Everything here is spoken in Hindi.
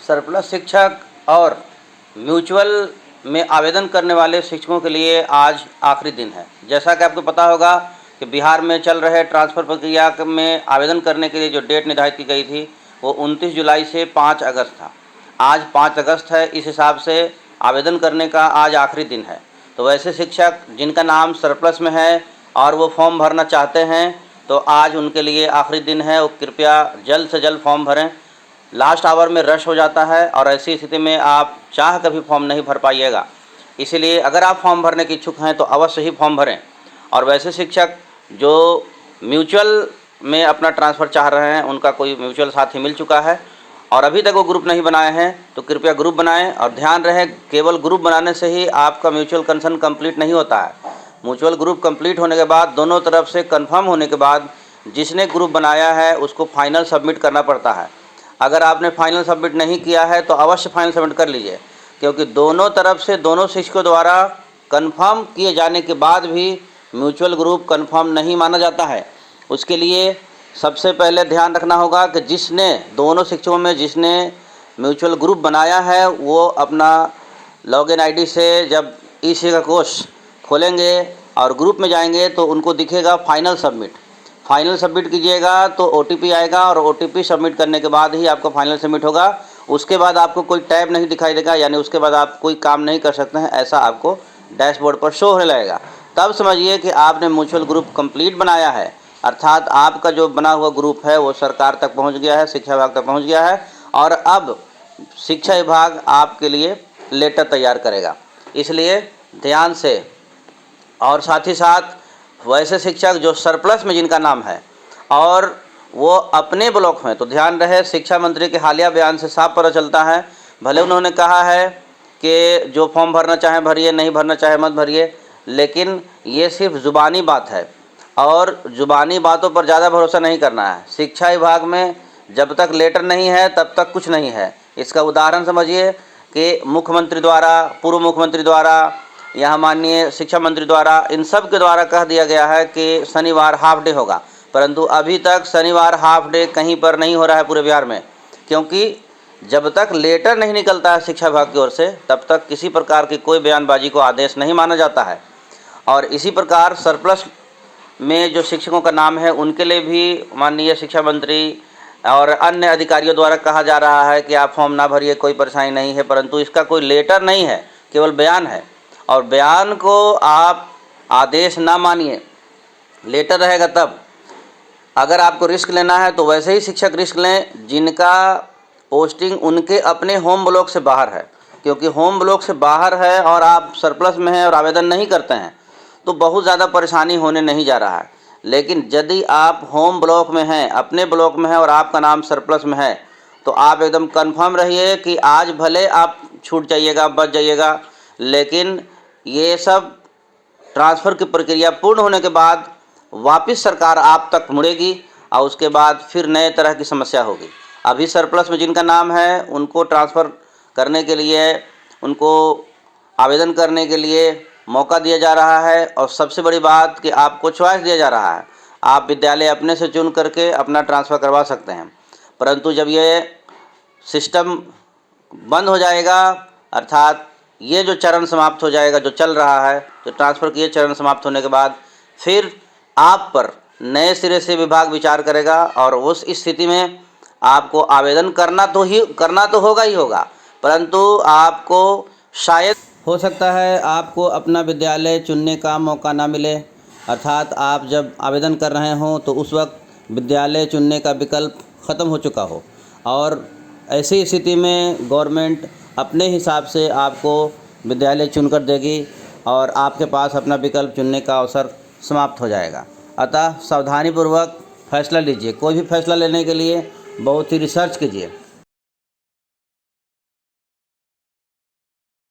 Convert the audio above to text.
सरप्लस शिक्षक और म्यूचुअल में आवेदन करने वाले शिक्षकों के लिए आज आखिरी दिन है। जैसा कि आपको पता होगा कि बिहार में चल रहे ट्रांसफ़र प्रक्रिया में आवेदन करने के लिए जो डेट निर्धारित की गई थी वो 29 जुलाई से 5 अगस्त था। आज 5 अगस्त है, इस हिसाब से आवेदन करने का आज आखिरी दिन है। तो वैसे शिक्षक जिनका नाम सरप्लस में है और वो फॉर्म भरना चाहते हैं तो आज उनके लिए आखिरी दिन है, वो कृपया जल्द से जल्द फॉर्म भरें। लास्ट आवर में रश हो जाता है और ऐसी स्थिति में आप चाह कर भी फॉर्म नहीं भर पाइएगा। इसीलिए अगर आप फॉर्म भरने के इच्छुक हैं तो अवश्य ही फॉर्म भरें। और वैसे शिक्षक जो म्यूचुअल में अपना ट्रांसफ़र चाह रहे हैं, उनका कोई म्यूचुअल साथी मिल चुका है और अभी तक वो ग्रुप नहीं बनाए हैं तो कृपया ग्रुप बनाएं। और ध्यान रहे, केवल ग्रुप बनाने से ही आपका म्यूचुअल कंसर्न कंप्लीट नहीं होता है। म्यूचुअल ग्रुप कंप्लीट होने के बाद, दोनों तरफ से कंफर्म होने के बाद, जिसने ग्रुप बनाया है उसको फाइनल सबमिट करना पड़ता है। अगर आपने फाइनल सबमिट नहीं किया है तो अवश्य फाइनल सबमिट कर लीजिए, क्योंकि दोनों तरफ से दोनों शिक्षकों द्वारा कंफर्म किए जाने के बाद भी म्यूचुअल ग्रुप कंफर्म नहीं माना जाता है। उसके लिए सबसे पहले ध्यान रखना होगा कि जिसने, दोनों शिक्षकों में जिसने म्यूचुअल ग्रुप बनाया है वो अपना लॉगिन आईडी से जब ई-शिक्षा कोष खोलेंगे और ग्रुप में जाएंगे तो उनको दिखेगा फाइनल सबमिट। फाइनल सबमिट कीजिएगा तो OTP आएगा और OTP सबमिट करने के बाद ही आपका फाइनल सबमिट होगा। उसके बाद आपको कोई टैब नहीं दिखाई देगा, यानी उसके बाद आप कोई काम नहीं कर सकते हैं, ऐसा आपको डैशबोर्ड पर शो होने लगेगा। तब समझिए कि आपने म्यूचुअल ग्रुप कंप्लीट बनाया है, अर्थात आपका जो बना हुआ ग्रुप है वो सरकार तक पहुंच गया है, शिक्षा विभाग तक पहुंच गया है और अब शिक्षा विभाग आपके लिए लेटर तैयार करेगा। इसलिए ध्यान से, और साथ ही साथ वैसे शिक्षक जो सरप्लस में जिनका नाम है और वो अपने ब्लॉक में, तो ध्यान रहे, शिक्षा मंत्री के हालिया बयान से साफ पता चलता है, भले उन्होंने कहा है कि जो फॉर्म भरना चाहें भरिए, नहीं भरना चाहे मत भरिए, लेकिन ये सिर्फ ज़ुबानी बात है और ज़ुबानी बातों पर ज़्यादा भरोसा नहीं करना है। शिक्षा विभाग में जब तक लेटर नहीं है तब तक कुछ नहीं है। इसका उदाहरण समझिए कि मुख्यमंत्री द्वारा, पूर्व मुख्यमंत्री द्वारा, यहाँ माननीय शिक्षा मंत्री द्वारा, इन सब के द्वारा कह दिया गया है कि शनिवार हाफ डे होगा, परंतु अभी तक शनिवार हाफ डे कहीं पर नहीं हो रहा है पूरे बिहार में, क्योंकि जब तक लेटर नहीं निकलता है शिक्षा विभाग की ओर से तब तक किसी प्रकार की कोई बयानबाजी को आदेश नहीं माना जाता है। और इसी प्रकार सरप्लस में जो शिक्षकों का नाम है उनके लिए भी माननीय शिक्षा मंत्री और अन्य अधिकारियों द्वारा कहा जा रहा है कि आप फॉर्म ना भरिए, कोई परेशानी नहीं है, परंतु इसका कोई लेटर नहीं है, केवल बयान है। और बयान को आप आदेश ना मानिए, लेटर रहेगा तब। अगर आपको रिस्क लेना है तो वैसे ही शिक्षक रिस्क लें जिनका पोस्टिंग उनके अपने होम ब्लॉक से बाहर है, क्योंकि होम ब्लॉक से बाहर है और आप सरप्लस में हैं और आवेदन नहीं करते हैं तो बहुत ज़्यादा परेशानी होने नहीं जा रहा है। लेकिन यदि आप होम ब्लॉक में हैं, अपने ब्लॉक में हैं और आपका नाम सरप्लस में है तो आप एकदम कंफर्म रहिए कि आज भले आप छूट जाइएगा, बच जाइएगा, लेकिन ये सब ट्रांसफ़र की प्रक्रिया पूर्ण होने के बाद वापस सरकार आप तक मुड़ेगी और उसके बाद फिर नए तरह की समस्या होगी। अभी सरप्लस में जिनका नाम है उनको ट्रांसफ़र करने के लिए, उनको आवेदन करने के लिए मौका दिया जा रहा है और सबसे बड़ी बात कि आपको चॉइस दिया जा रहा है, आप विद्यालय अपने से चुन करके अपना ट्रांसफ़र करवा सकते हैं। परंतु जब ये सिस्टम बंद हो जाएगा, अर्थात ये जो चरण समाप्त हो जाएगा, जो चल रहा है, तो ट्रांसफ़र के ये चरण समाप्त होने के बाद फिर आप पर नए सिरे से विभाग विचार करेगा और उस स्थिति में आपको आवेदन करना तो होगा ही होगा, परंतु आपको शायद हो सकता है आपको अपना विद्यालय चुनने का मौका ना मिले। अर्थात आप जब आवेदन कर रहे हों तो उस वक्त विद्यालय चुनने का विकल्प ख़त्म हो चुका हो और ऐसी स्थिति में गवर्नमेंट अपने हिसाब से आपको विद्यालय चुनकर देगी और आपके पास अपना विकल्प चुनने का अवसर समाप्त हो जाएगा। अतः सावधानीपूर्वक फैसला लीजिए। कोई भी फैसला लेने के लिए बहुत ही रिसर्च कीजिए।